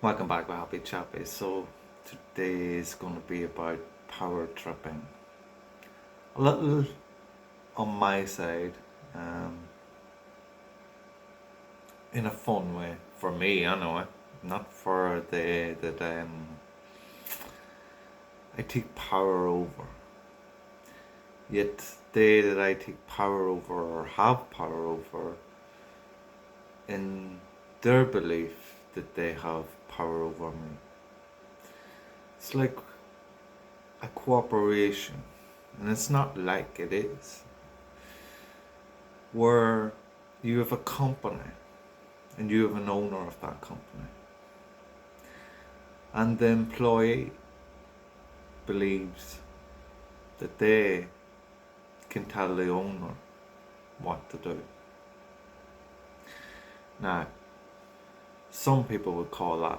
Welcome back to Happy Chappy. So today is going to be about power tripping. A little on my side, um, in a fun way for me. I know it, not for the that I take power over. Yet they that I take power over or have power over, in their belief that they have power over me. It's like a cooperation, and it's not like it is, where you have a company and you have an owner of that company, and the employee believes that they can tell the owner what to do. Now, some people would call that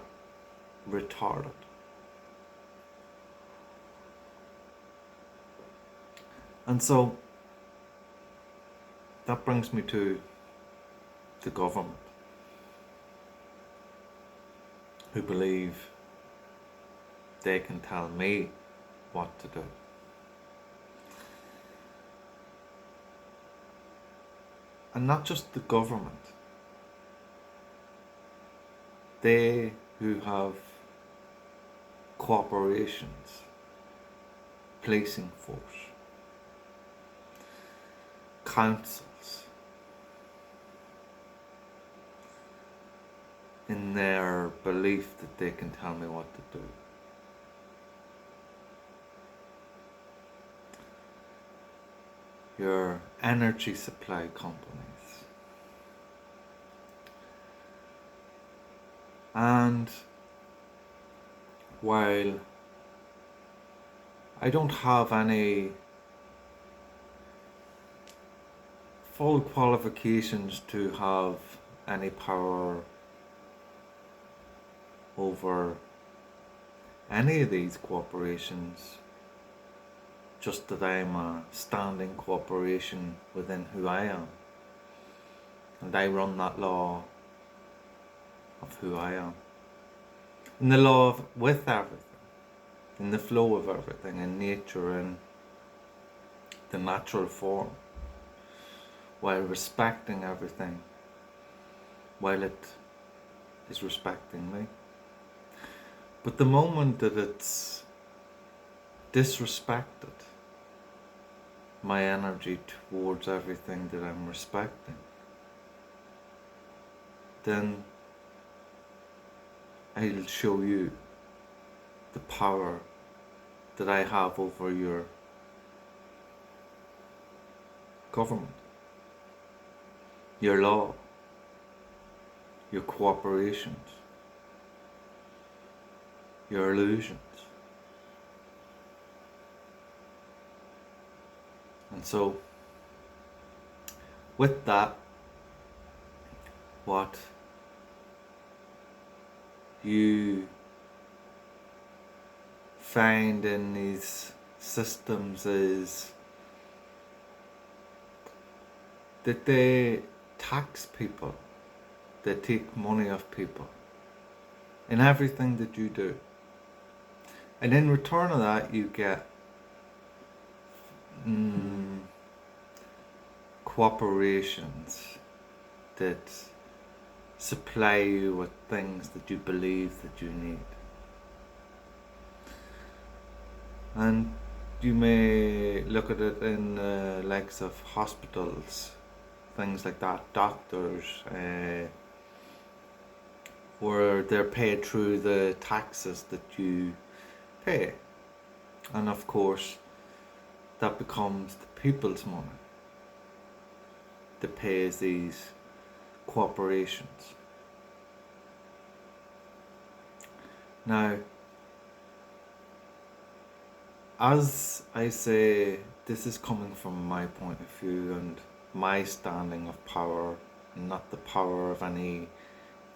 retarded. And so that brings me to the government, who believe they can tell me what to do. And not just the government, they who have corporations, policing force, councils, in their belief that they can tell me what to do. Your energy supply companies. And while I don't have any full qualifications to have any power over any of these corporations, just that I'm a standing corporation within who I am, and I run that law of who I am, and the law of with everything, in the flow of everything, in nature, in the natural form, while respecting everything, while it is respecting me. But the moment that it's disrespected my energy towards everything that I'm respecting, then I'll show you the power that I have over your government, your law, your corporations, your illusions. And so, with that, what you find in these systems is that they tax people, they take money off people in everything that you do. And in return of that, you get corporations that supply you with things that you believe that you need. And you may look at it in the likes of hospitals, things like that, doctors, where they're paid through the taxes that you pay. And of course, that becomes the people's money that pays these corporations. Now, as I say, this is coming from my point of view and my standing of power, not the power of anything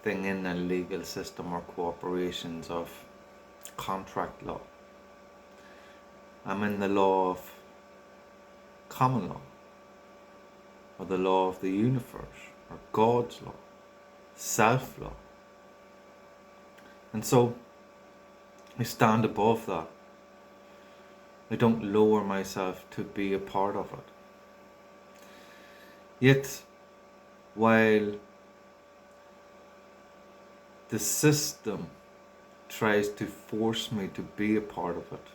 in a legal system or corporations of contract law. I'm in the law of common law, or the law of the universe, or God's law, self-law. And so I stand above that. I don't lower myself to be a part of it. Yet, while the system tries to force me to be a part of it,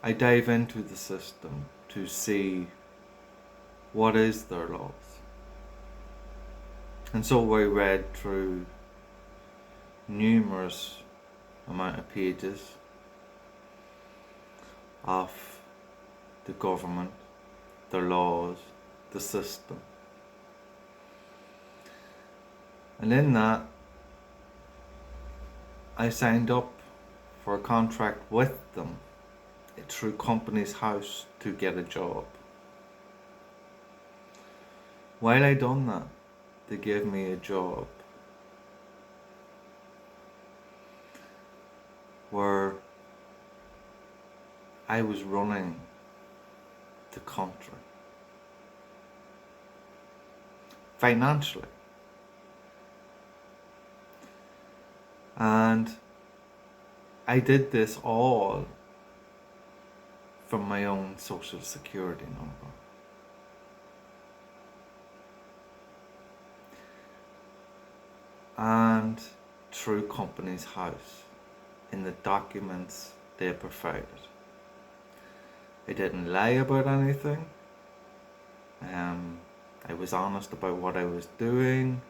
I dive into the system to see what is their laws. And so I read through numerous amount of pages of the government, their laws, the system. And in that, I signed up for a contract with them through Companies House to get a job. While I done that, they gave me a job where I was running the country financially. And I did this all from my own social security number. And through Companies House in the documents they provided. I didn't lie about anything. I was honest about what I was doing.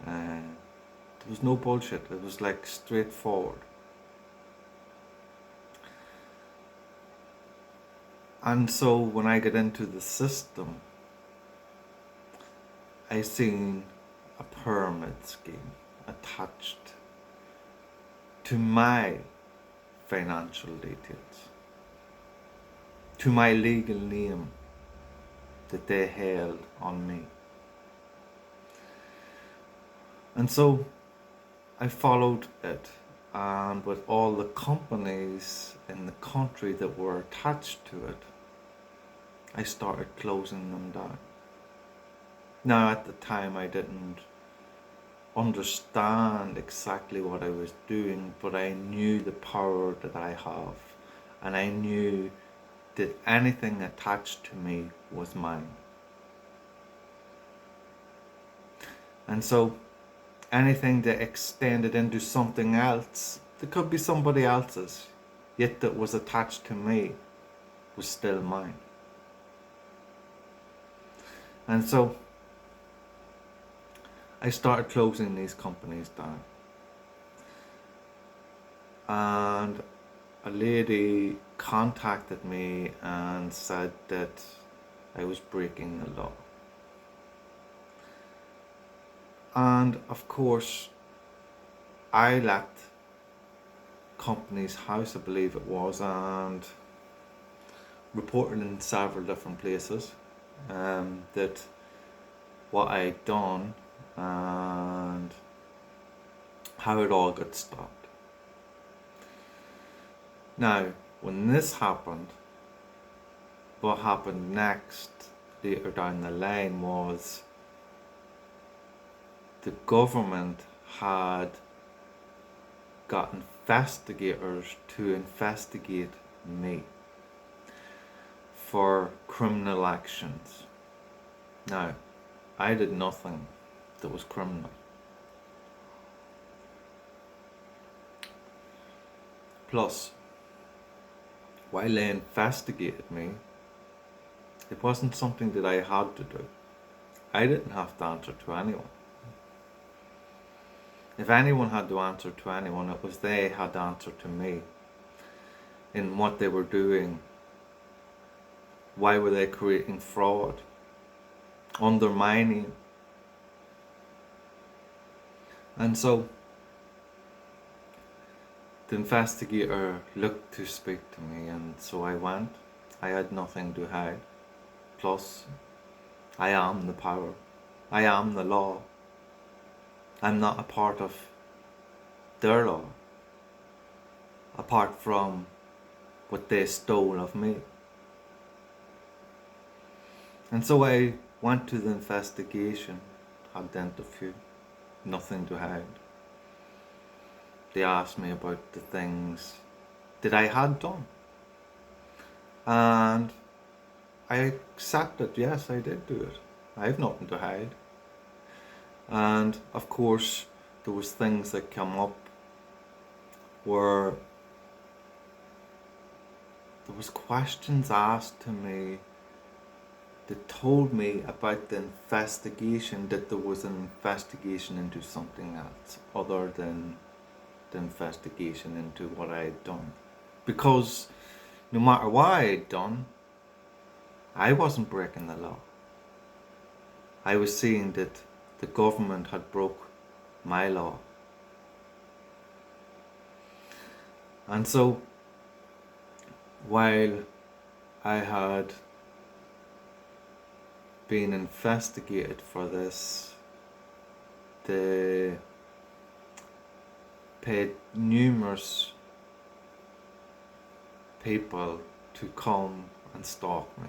There was no bullshit. It was like straightforward. And so when I get into the system, I seen a pyramid scheme attached to my financial details, to my legal name that they held on me. And so I followed it, and with all the companies in the country that were attached to it, I started closing them down. Now at the time I didn't understand exactly what I was doing, but I knew the power that I have, and I knew that anything attached to me was mine. And so anything that extended into something else that could be somebody else's, yet that was attached to me, was still mine. And so I started closing these companies down. And a lady contacted me and said that I was breaking the law. And of course, I left Companies House, I believe it was, and reported in several different places that what I'd done and how it all got stopped. Now, when this happened, what happened next, later down the line, was the government had got investigators to investigate me for criminal actions. Now, I did nothing that was criminal. Plus, while they investigated me, it wasn't something that I had to do. I didn't have to answer to anyone. If anyone had to answer to anyone, it was they had to answer to me in what they were doing. Why were they creating fraud, undermining? And so the investigator looked to speak to me, and so I went. I had nothing to hide. Plus, I am the power. I am the law. I'm not a part of their law, apart from what they stole of me. And so I went to the investigation, had the interview, nothing to hide. they asked me about the things that I had done. And I accepted, yes, I did do it. I have nothing to hide. And of course, there was things that come up where there was questions asked to me that told me about the investigation, that there was an investigation into something else other than the investigation into what I had done. Because no matter what I had done, I wasn't breaking the law. I was seeing that the government had broke my law. And so, while I had been investigated for this, they paid numerous people to come and stalk me.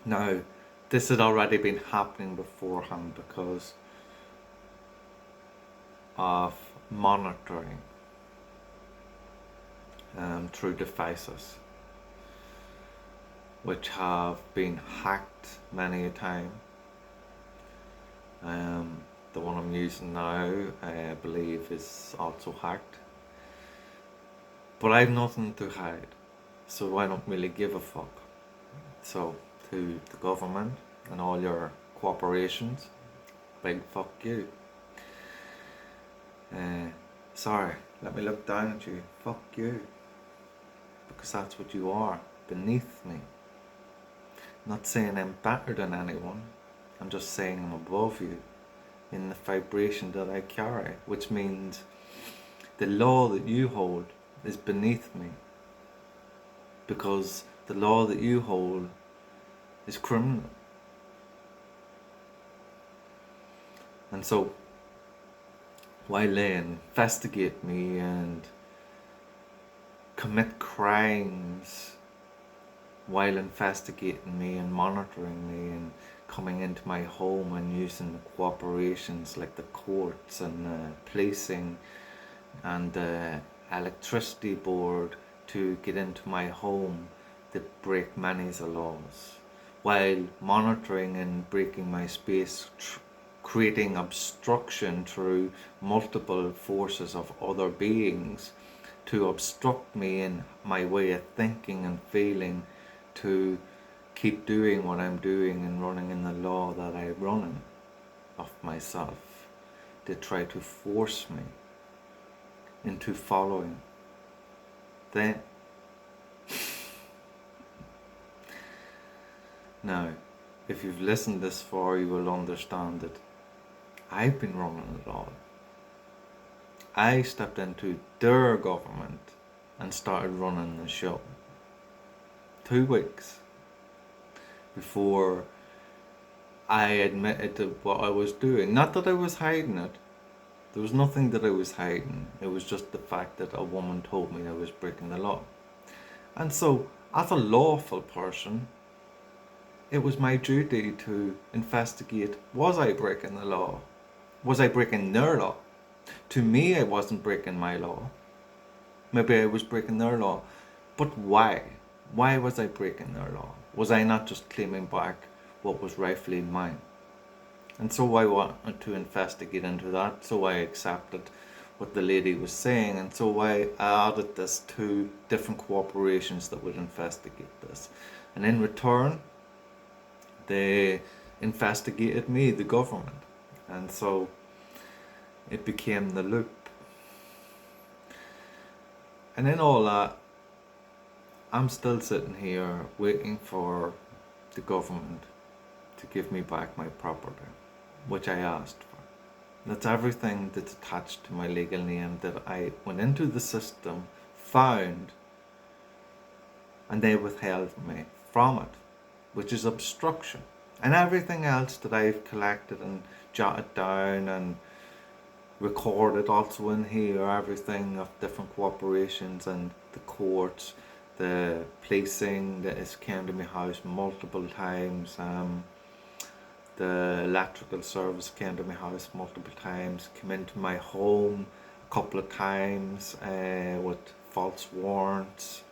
Now, this had already been happening beforehand because of monitoring through devices, which have been hacked many a time. The one I'm using now, I believe, is also hacked. But I have nothing to hide, so I don't really give a fuck. So, to the government and all your corporations, big fuck you. Sorry, let me look down at you. Fuck you. Because that's what you are, beneath me. I'm not saying I'm better than anyone. I'm just saying I'm above you in the vibration that I carry, which means the law that you hold is beneath me, because the law that you hold is criminal. And so, while they investigate me and commit crimes while investigating me and monitoring me and coming into my home and using the corporations like the courts and policing and the electricity board to get into my home that break many of the laws, while monitoring and breaking my space, creating obstruction through multiple forces of other beings to obstruct me in my way of thinking and feeling, to keep doing what I'm doing and running in the law that I'm running of myself. They try to force me into following them. Now, if you've listened this far, you will understand that I've been running it all. I stepped into their government and started running the show. 2 weeks before I admitted to what I was doing. Not that I was hiding it. There was nothing that I was hiding. It was just the fact that a woman told me I was breaking the law. And so, as a lawful person, it was my duty to investigate, was I breaking the law? Was I breaking their law? To me, I wasn't breaking my law. Maybe I was breaking their law. But why? Why was I breaking their law? Was I not just claiming back what was rightfully mine? And so I wanted to investigate into that. So I accepted what the lady was saying. And so I added this to different corporations that would investigate this. And in return, they investigated me, the government. And so it became the loop. And in all that, I'm still sitting here waiting for the government to give me back my property, which I asked for. That's everything that's attached to my legal name that I went into the system, found, and they withheld me from it, which is obstruction. And everything else that I've collected and jotted down and recorded also in here, everything of different corporations and the courts, the policing that has came to my house multiple times, The electrical service came to my house multiple times, came into my home a couple of times with false warrants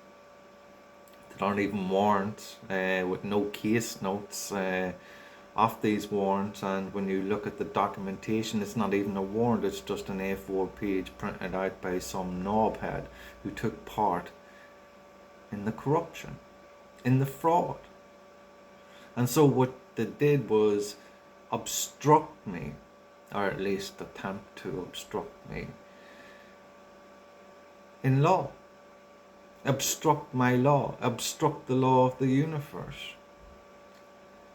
that aren't even warrants, with no case notes of these warrants. And when you look at the documentation, it's not even a warrant, it's just an A4 page printed out by some knobhead who took part in the corruption, in the fraud. And so what they did was obstruct me, or at least attempt to obstruct me in law. Obstruct my law, obstruct the law of the universe,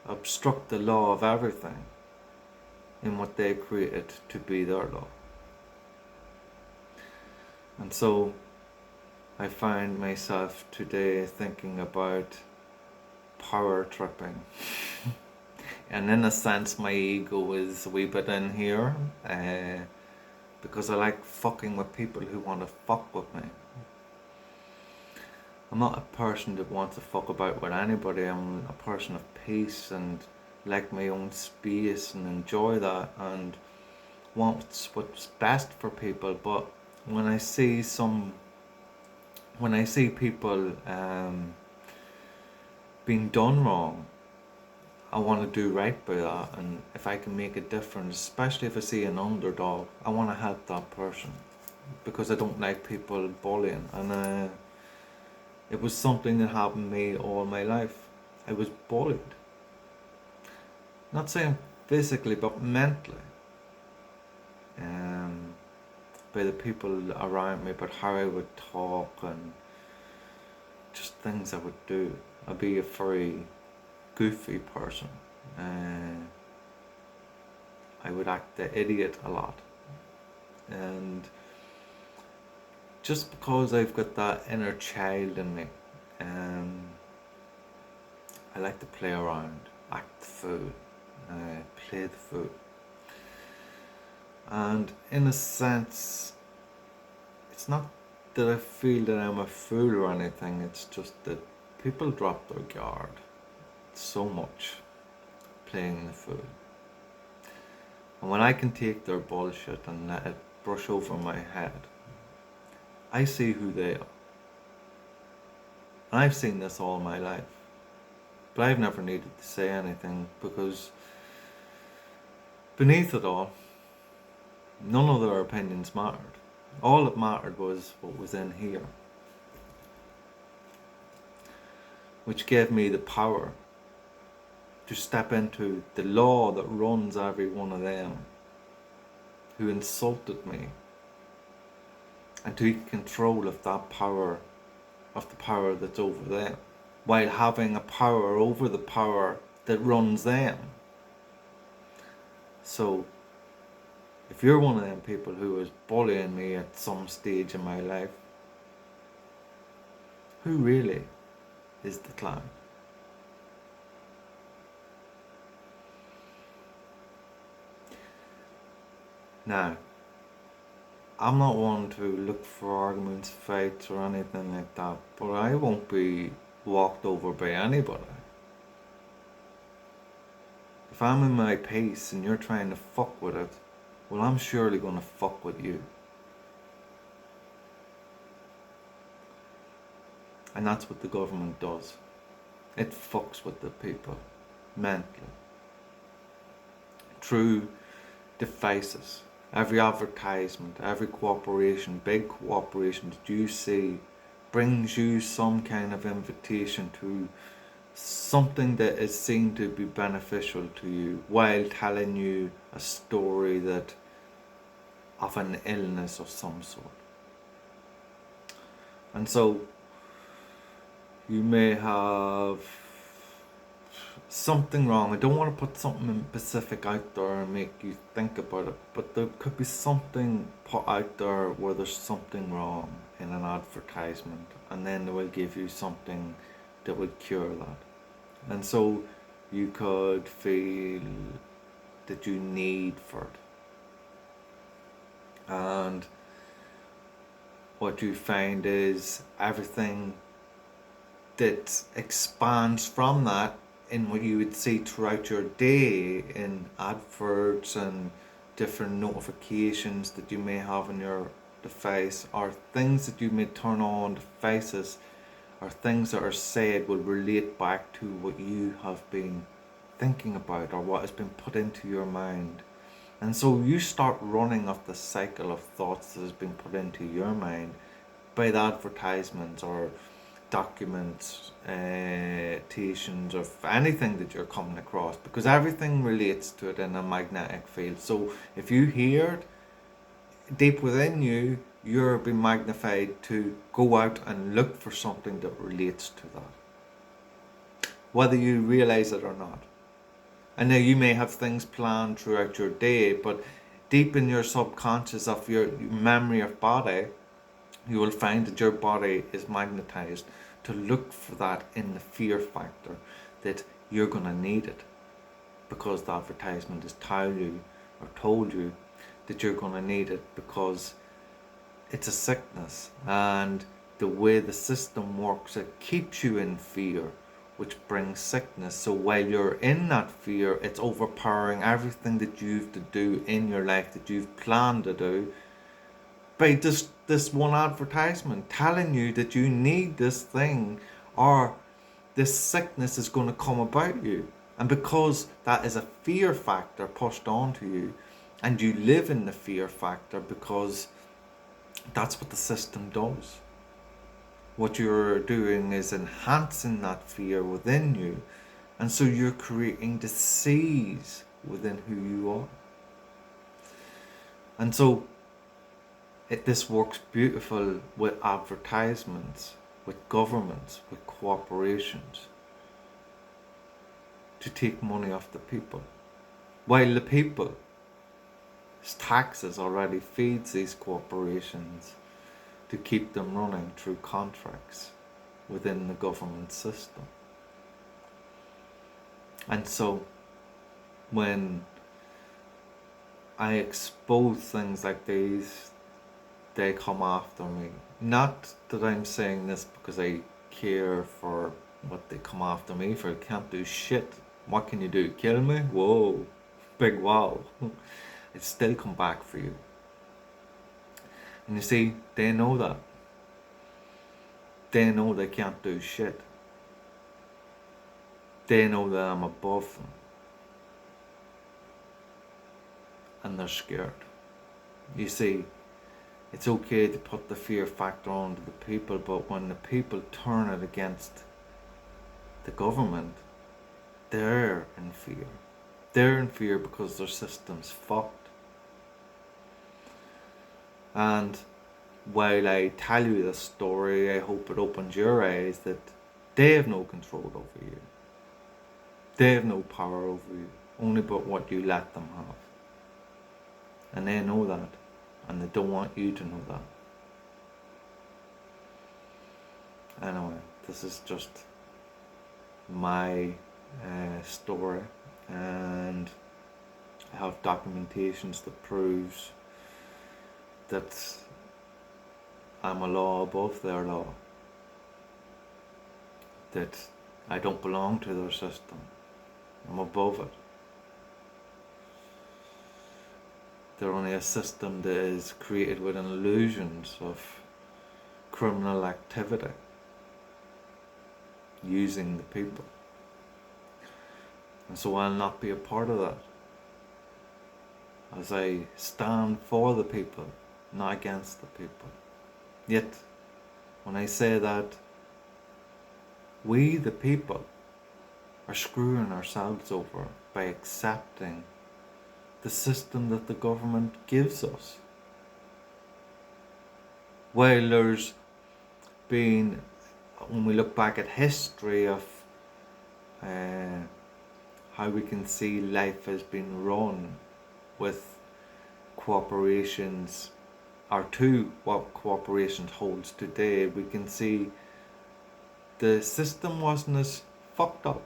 obstruct the law of everything in what they created to be their law. And so I find myself today thinking about power tripping. And in a sense, my ego is a wee bit in here, because I like fucking with people who want to fuck with me. I'm not a person that wants to fuck about with anybody. I'm a person of peace and like my own space and enjoy that and want what's best for people. But when I see people being done wrong, I want to do right by that. And if I can make a difference, especially if I see an underdog, I want to help that person, because I don't like people bullying. And it was something that happened to me all my life. I was bullied. Not saying physically, but mentally. By the people around me, but how I would talk and just things I would do. I'd be a very goofy person. I would act the idiot a lot. And just because I've got that inner child in me, I like to play around, act the fool, play the fool. And in a sense, it's not that I feel that I'm a fool or anything, it's just that people drop their guard so much playing the fool. And when I can take their bullshit and let it brush over my head, I see who they are. And I've seen this all my life. But I've never needed to say anything, because beneath it all, none of their opinions mattered. All that mattered was what was in here, which gave me the power to step into the law that runs every one of them who insulted me, and to take control of that power, of the power that's over them, while having a power over the power that runs them. So if you're one of them people who was bullying me at some stage in my life, who really is the clown? Now, I'm not one to look for arguments, fights or anything like that, but I won't be walked over by anybody. If I'm in my pace and you're trying to fuck with it, well, I'm surely going to fuck with you. And that's what the government does. It fucks with the people, mentally. Through devices. Every advertisement, every corporation, big corporation that you see brings you some kind of invitation to something that is seen to be beneficial to you, while telling you a story that of an illness of some sort. And so you may have something wrong. I don't want to put something specific out there and make you think about it, but there could be something put out there where there's something wrong in an advertisement, and then they will give you something that would cure that. And so you could feel that you need for it. And what you find is everything that expands from that in what you would see throughout your day in adverts and different notifications that you may have on your device, or things that you may turn on devices, or things that are said will relate back to what you have been thinking about or what has been put into your mind. And so you start running off the cycle of thoughts that has been put into your mind by the advertisements or documentations of anything that you're coming across, because everything relates to it in a magnetic field. So if you hear it deep within you, you're being magnified to go out and look for something that relates to that, whether you realize it or not. And now you may have things planned throughout your day, but deep in your subconscious of your memory of body, you will find that your body is magnetized to look for that in the fear factor, that you're going to need it because the advertisement has told you that you're going to need it, because it's a sickness, and the way the system works, it keeps you in fear, which brings sickness. So while you're in that fear, it's overpowering everything that you have to do in your life, that you've planned to do, by just this one advertisement telling you that you need this thing, or this sickness is going to come about you. And because that is a fear factor pushed onto you, and you live in the fear factor because that's what the system does. What you're doing is enhancing that fear within you, and so you're creating disease within who you are. And so this works beautiful with advertisements, with governments, with corporations, to take money off the people, while the people's taxes already feeds these corporations to keep them running through contracts within the government system. And so when I expose things like these, they come after me. Not that I'm saying this because I care for what they come after me for. I can't do shit. What can you do? Kill me? Whoa. Big wow. It still come back for you. And you see, they know that. They know they can't do shit. They know that I'm above them. And they're scared. You see, it's okay to put the fear factor onto the people, but when the people turn it against the government, they're in fear. They're in fear because their system's fucked. And while I tell you this story, I hope it opens your eyes that they have no control over you. They have no power over you, only but what you let them have. And they know that, and they don't want you to know that. Anyway, this is just my story, and I have documentations that proves that I'm a law above their law, that I don't belong to their system. I'm above it. They're only a system that is created with illusions of criminal activity, using the people. And so I'll not be a part of that, as I stand for the people, not against the people. Yet, when I say that, we the people are screwing ourselves over by accepting the system that the government gives us. While there's been, when we look back at history of how we can see life has been run with corporations, or to what corporations holds today, we can see the system wasn't as fucked up.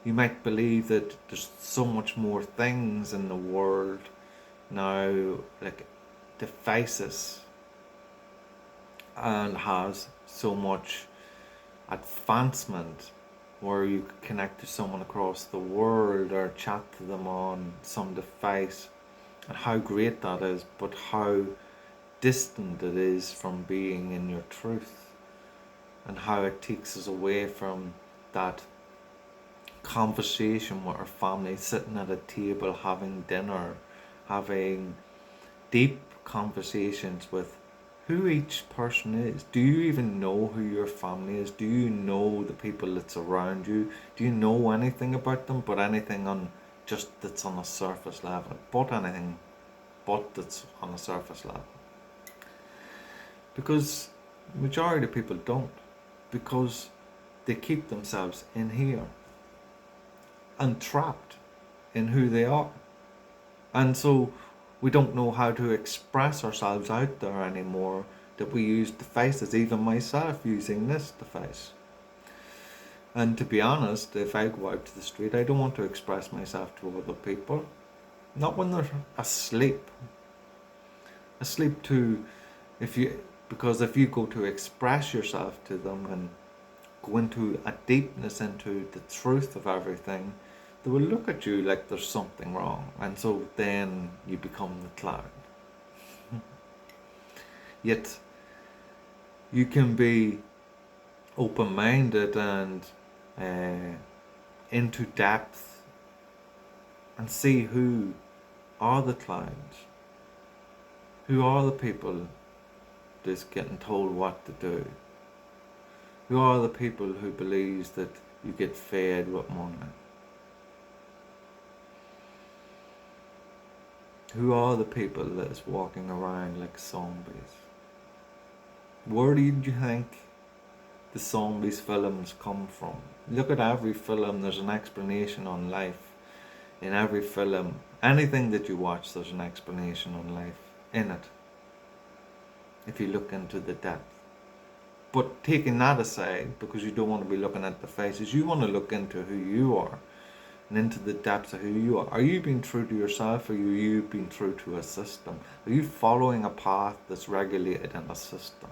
You might believe that there's so much more things in the world now, like devices, and has so much advancement where you could connect to someone across the world or chat to them on some device, and how great that is, but how distant it is from being in your truth, and how it takes us away from that conversation with our family, sitting at a table, having dinner, having deep conversations with who each person is. Do you even know who your family is? Do you know the people that's around you? Do you know anything about them but anything on just that's on a surface level? But anything but that's on a surface level. Because majority of people don't. Because they keep themselves in here and trapped in who they are. And so we don't know how to express ourselves out there anymore, that we use devices, even myself using this device. And to be honest, if I go out to the street, I don't want to express myself to other people. Not when they're asleep. Asleep to, because if you go to express yourself to them and go into a deepness into the truth of everything, they will look at you like there's something wrong, and so then you become the clown. Yet you can be open-minded and into depth and see who are the clowns, who are the people that's getting told what to do, who are the people who believes that you get fed with money. Who are the people that's walking around like zombies? Where did you think the zombies films come from? Look at every film, there's an explanation on life. In every film, anything that you watch, there's an explanation on life in it, if you look into the depth. But taking that aside, because you don't want to be looking at the faces, you want to look into who you are and into the depths of who you are. Are you being true to yourself, or are you being true to a system? Are you following a path that's regulated in a system?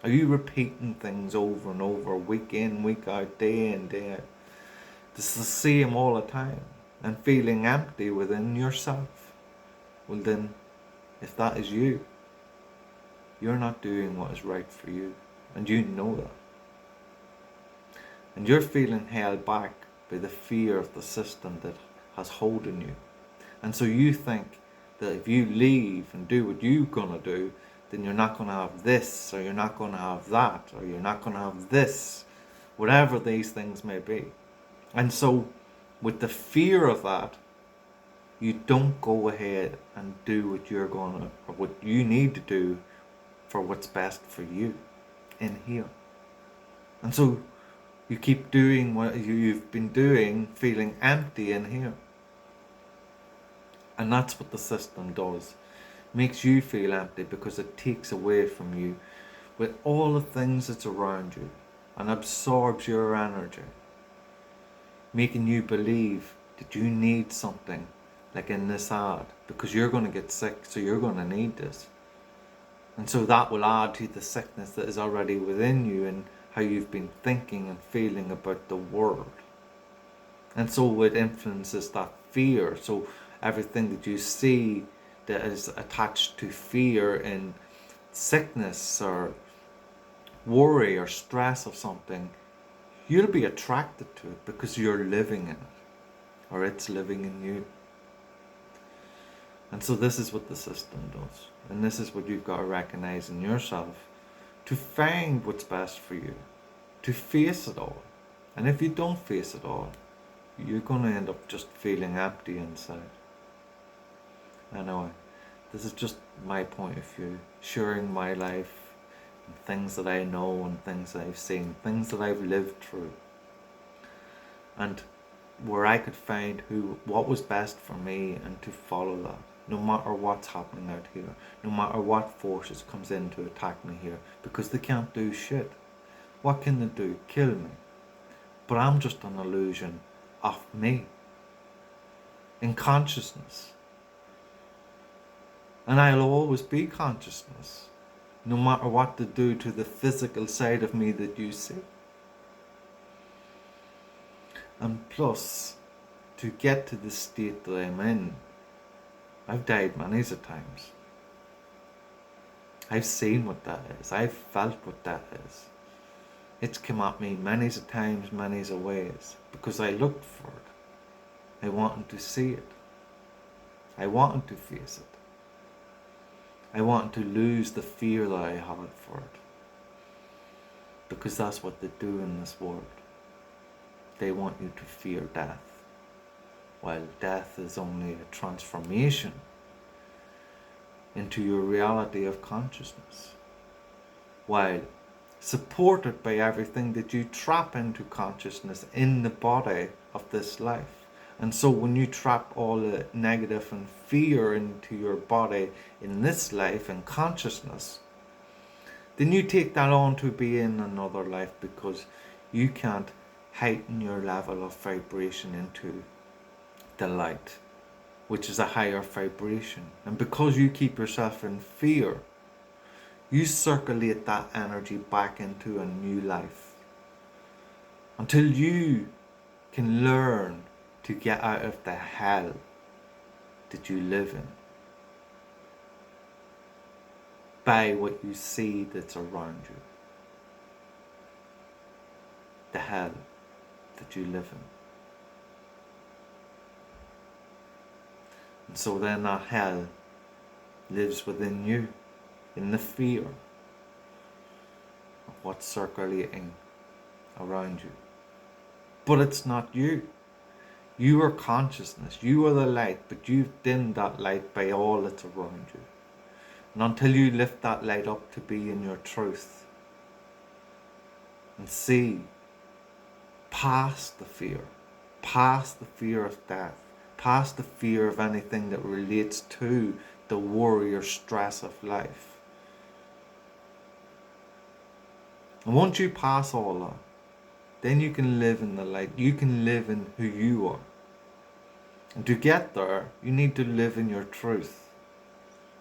Are you repeating things over and over, week in, week out, day in, day out? It's the same all the time, and feeling empty within yourself. Well then, if that is you, you're not doing what is right for you, and you know that. And you're feeling held back by the fear of the system that has holding you. And so you think that if you leave and do what you're gonna do, then you're not gonna have this, or you're not gonna have that, or you're not gonna have this, whatever these things may be. And so with the fear of that, you don't go ahead and do what you're gonna, or what you need to do for what's best for you in here. And so you keep doing what you've been doing, feeling empty in here. And that's what the system does. Makes you feel empty because it takes away from you with all the things that's around you and absorbs your energy, making you believe that you need something, like in this ad, because you're going to get sick, so you're going to need this. And so that will add to the sickness that is already within you and how you've been thinking and feeling about the world. And so it influences that fear. So everything that you see that is attached to fear in sickness or worry or stress of something, you'll be attracted to it because you're living in it, or it's living in you. And so this is what the system does. And this is what you've got to recognize in yourself, to find what's best for you, to face it all. And if you don't face it all, you're going to end up just feeling empty inside. Anyway, this is just my point of view, sharing my life, and things that I know and things that I've seen, things that I've lived through. And where I could find what was best for me and to follow that. No matter what's happening out here, no matter what forces comes in to attack me here, because they can't do shit. What can they do? Kill me. But I'm just an illusion of me, in consciousness. And I'll always be consciousness, no matter what they do to the physical side of me that you see. And plus, to get to the state that I'm in, I've died many a times. I've seen what that is. I've felt what that is. It's come at me many a times, many a ways, because I looked for it. I wanted to see it. I wanted to face it. I wanted to lose the fear that I had for it. Because that's what they do in this world. They want you to fear death. While death is only a transformation into your reality of consciousness. While supported by everything that you trap into consciousness in the body of this life. And so when you trap all the negative and fear into your body in this life and consciousness, then you take that on to be in another life, because you can't heighten your level of vibration into the light, which is a higher vibration. And because you keep yourself in fear, you circulate that energy back into a new life until you can learn to get out of the hell that you live in by what you see that's around you. The hell that you live in. And so then that hell lives within you, in the fear of what's circulating around you. But it's not you. You are consciousness. You are the light, but you've dimmed that light by all that's around you. And until you lift that light up to be in your truth and see past the fear of death, past the fear of anything that relates to the worry or stress of life. And once you pass all that, then you can live in the light. You can live in who you are. And to get there, you need to live in your truth.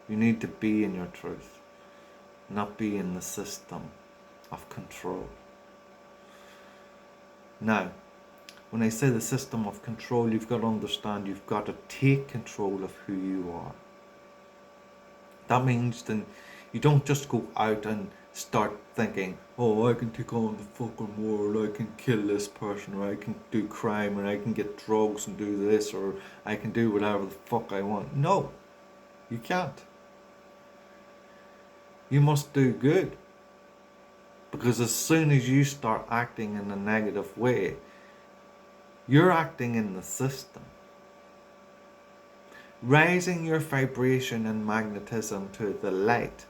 You need to be in your truth, not be in the system of control. Now, when I say the system of control, you've got to understand you've got to take control of who you are. That means then you don't just go out and start thinking, oh, I can take on the fucking world, I can kill this person, or I can do crime, or I can get drugs and do this, or I can do whatever the fuck I want. No, you can't. You must do good. Because as soon as you start acting in a negative way, you're acting in the system. Raising your vibration and magnetism to the light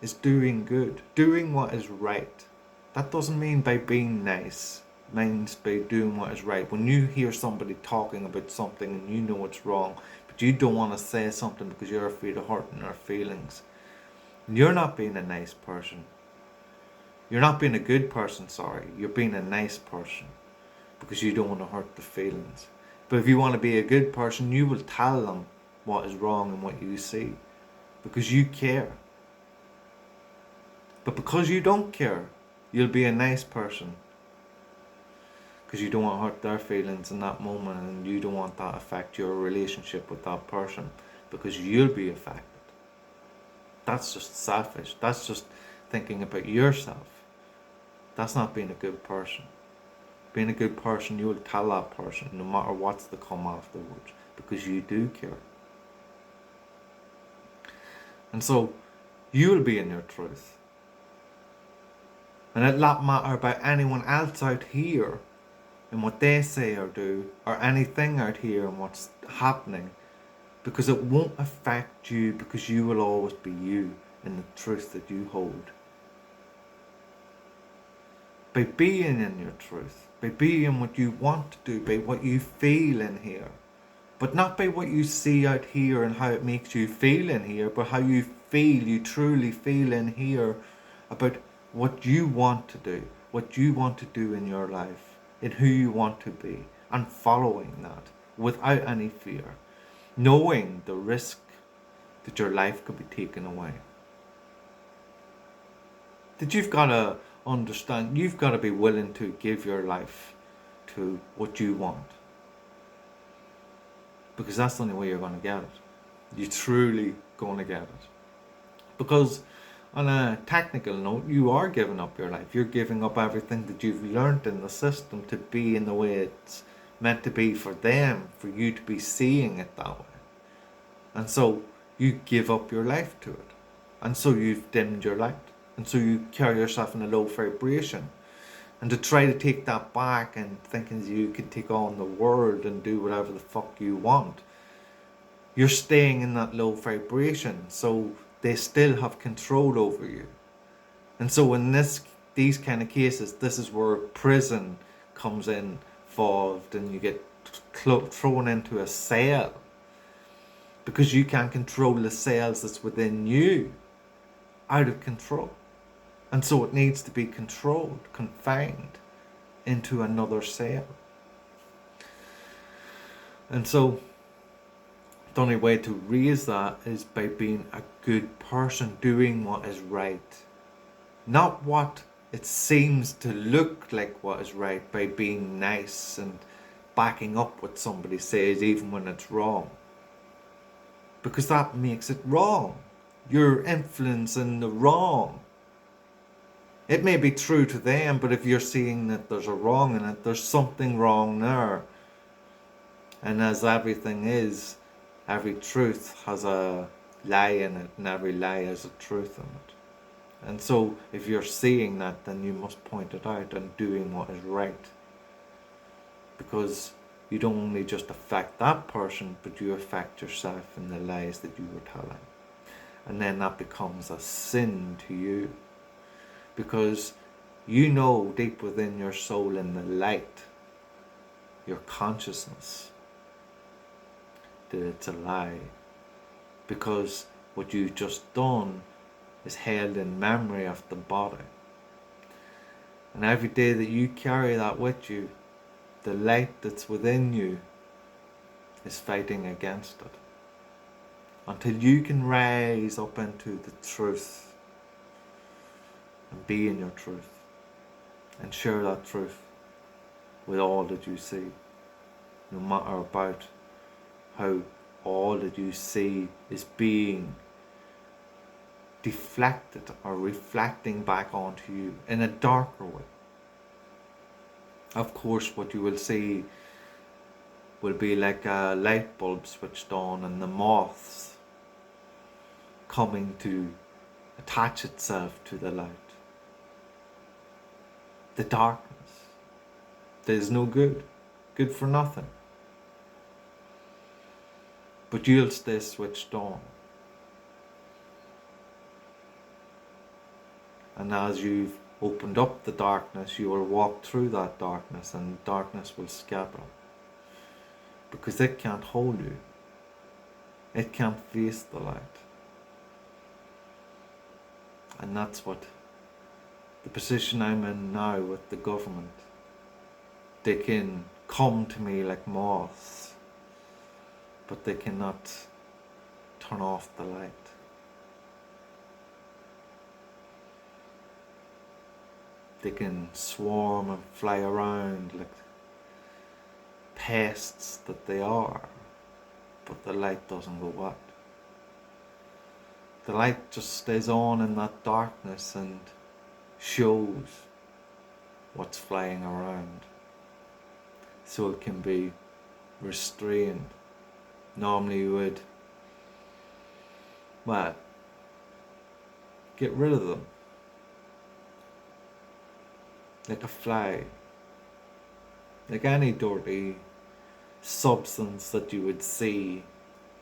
is doing good, doing what is right. That doesn't mean by being nice, it means by doing what is right. When you hear somebody talking about something and you know it's wrong, but you don't want to say something because you're afraid of hurting their feelings, you're not being a nice person. You're not being a good person, sorry. You're being a nice person because you don't want to hurt the feelings. But if you want to be a good person, you will tell them what is wrong and what you see because you care. But because you don't care, you'll be a nice person because you don't want to hurt their feelings in that moment, and you don't want that to affect your relationship with that person because you'll be affected. That's just selfish. That's just thinking about yourself. That's not being a good person. Being a good person, you will tell that person no matter what's to come afterwards because you do care. And so you will be in your truth. And it'll not matter about anyone else out here and what they say or do, or anything out here and what's happening, because it won't affect you, because you will always be you in the truth that you hold. By being in your truth, by being what you want to do, by what you feel in here, but not by what you see out here and how it makes you feel in here, but how you feel, you truly feel in here about what you want to do, what you want to do in your life, in who you want to be, and following that without any fear, knowing the risk that your life could be taken away. That you've got to understand, you've got to be willing to give your life to to what you want. Because that's the only way you're going to get it. You're truly going to get it. Because on a technical note, you are giving up your life. You're giving up everything that you've learned in the system to be in the way it's meant to be for them, for you to be seeing it that way. And so you give up your life to it. And so you've dimmed your light. And so you carry yourself in a low vibration. And to try to take that back and thinking you can take on the world and do whatever the fuck you want, you're staying in that low vibration. So they still have control over you. And so in these kind of cases, this is where prison comes involved, and you get thrown into a cell because you can't control the cells that's within you, out of control. And so it needs to be controlled, confined into another cell. And so the only way to raise that is by being a good person, doing what is right. Not what it seems to look like what is right, by being nice and backing up what somebody says even when it's wrong. Because that makes it wrong. You're influencing the wrong. It may be true to them, but if you're seeing that there's a wrong in it, there's something wrong there. And as everything is, every truth has a lie in it, and every lie has a truth in it. And so if you're seeing that, then you must point it out and doing what is right. Because you don't only just affect that person, but you affect yourself in the lies that you were telling. And then that becomes a sin to you. Because you know deep within your soul, in the light, your consciousness, that it's a lie. Because what you've just done is held in memory of the body. And every day that you carry that with you, the light that's within you is fighting against it. Until you can rise up into the truth and be in your truth and share that truth with all that you see, no matter about how all that you see is being deflected or reflecting back onto you in a darker way. Of course, what you will see will be like a light bulb switched on, and the moths coming to attach itself to the light. The darkness that is no good, good for nothing. But you'll stay switched on. And as you've opened up the darkness, you will walk through that darkness, and darkness will scatter. Because it can't hold you. It can't face the light. And that's what the position I'm in now with the government. They can come to me like moths, but they cannot turn off the light. They can swarm and fly around like pests that they are, but the light doesn't go out. The light just stays on in that darkness and shows what's flying around, so it can be restrained. Normally you would, well, get rid of them. Like a fly, like any dirty substance that you would see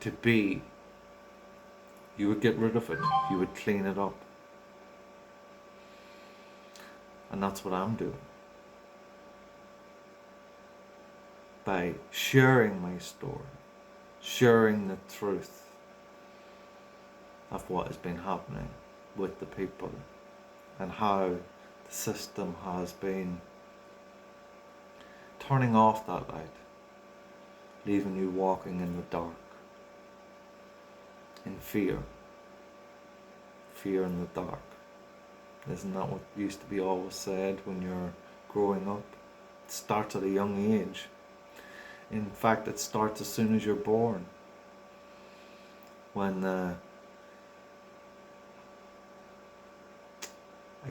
to be, you would get rid of it, you would clean it up. And that's what I'm doing. By sharing my story, sharing the truth of what has been happening with the people, and how the system has been turning off that light, leaving you walking in the dark, in fear. Fear in the dark. Isn't that what used to be always said when you're growing up? It starts at a young age. In fact, it starts as soon as you're born. When I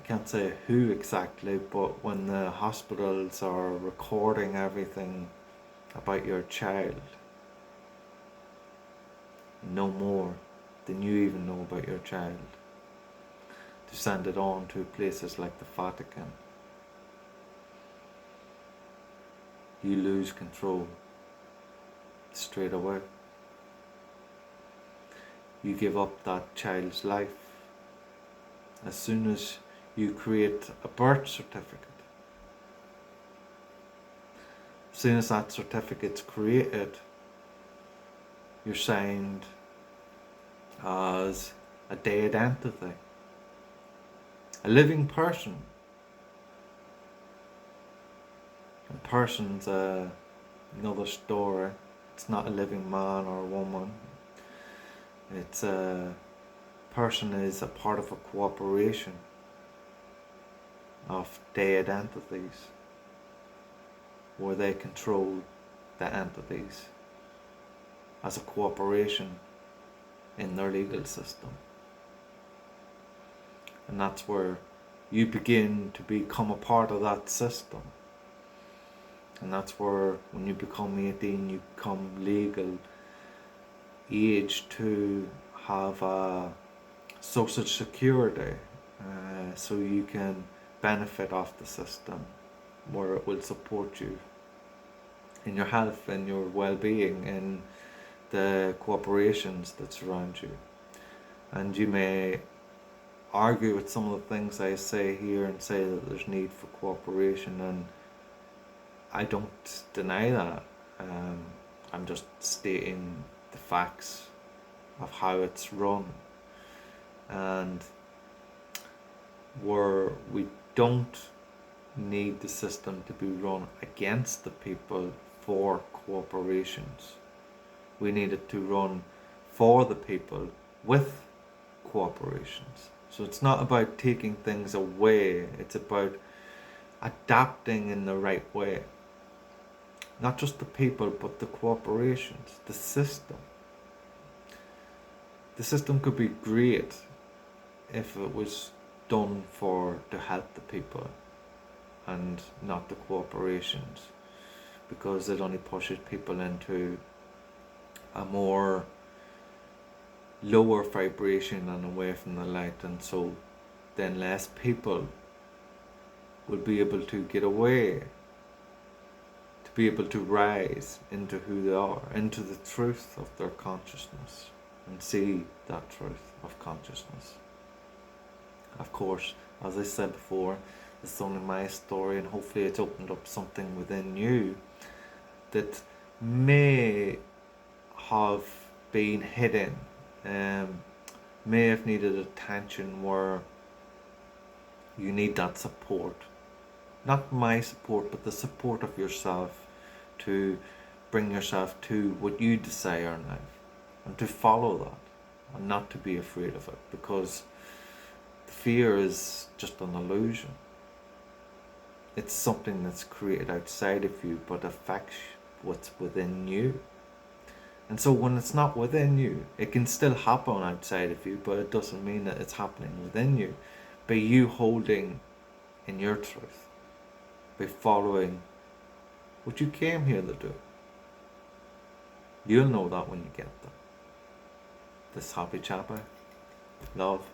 can't say who exactly, but when the hospitals are recording everything about your child, no more than you even know about your child, to send it on to places like the Vatican, you lose control straight away. You give up that child's life as soon as you create a birth certificate. As soon as that certificate's created, you're signed as a dead entity, a living person. And person's another story. It's not a living man or woman. It's a person is a part of a cooperation of dead entities, where they control the entities as a cooperation in their legal system. And that's where you begin to become a part of that system. And that's where, when you become 18, you become legal age to have a social security, so you can benefit off the system, where it will support you in your health and your well-being and the corporations that surround you. And you may argue with some of the things I say here and say that there's need for cooperation, and I don't deny that. I'm just stating the facts of how it's run, and where we don't need the system to be run against the people for corporations. We need it to run for the people with corporations. So it's not about taking things away, it's about adapting in the right way. Not just the people, but the corporations, the system. The system could be great if it was done to help the people and not the corporations, because it only pushes people into a more lower vibration and away from the light, and so then less people will be able to get away, to be able to rise into who they are, into the truth of their consciousness, and see that truth of consciousness. Of course, as I said before, it's only my story, and hopefully it's opened up something within you that may have been hidden, may have needed attention, where you need that support. Not my support, but the support of yourself, to bring yourself to what you desire in life, and to follow that, and not to be afraid of it, because the fear is just an illusion. It's something that's created outside of you, but affects what's within you. And so when it's not within you, it can still happen outside of you, but it doesn't mean that it's happening within you. By you holding in your truth, by following what you came here to do. You'll know that when you get there. This Happy Chappa. Love.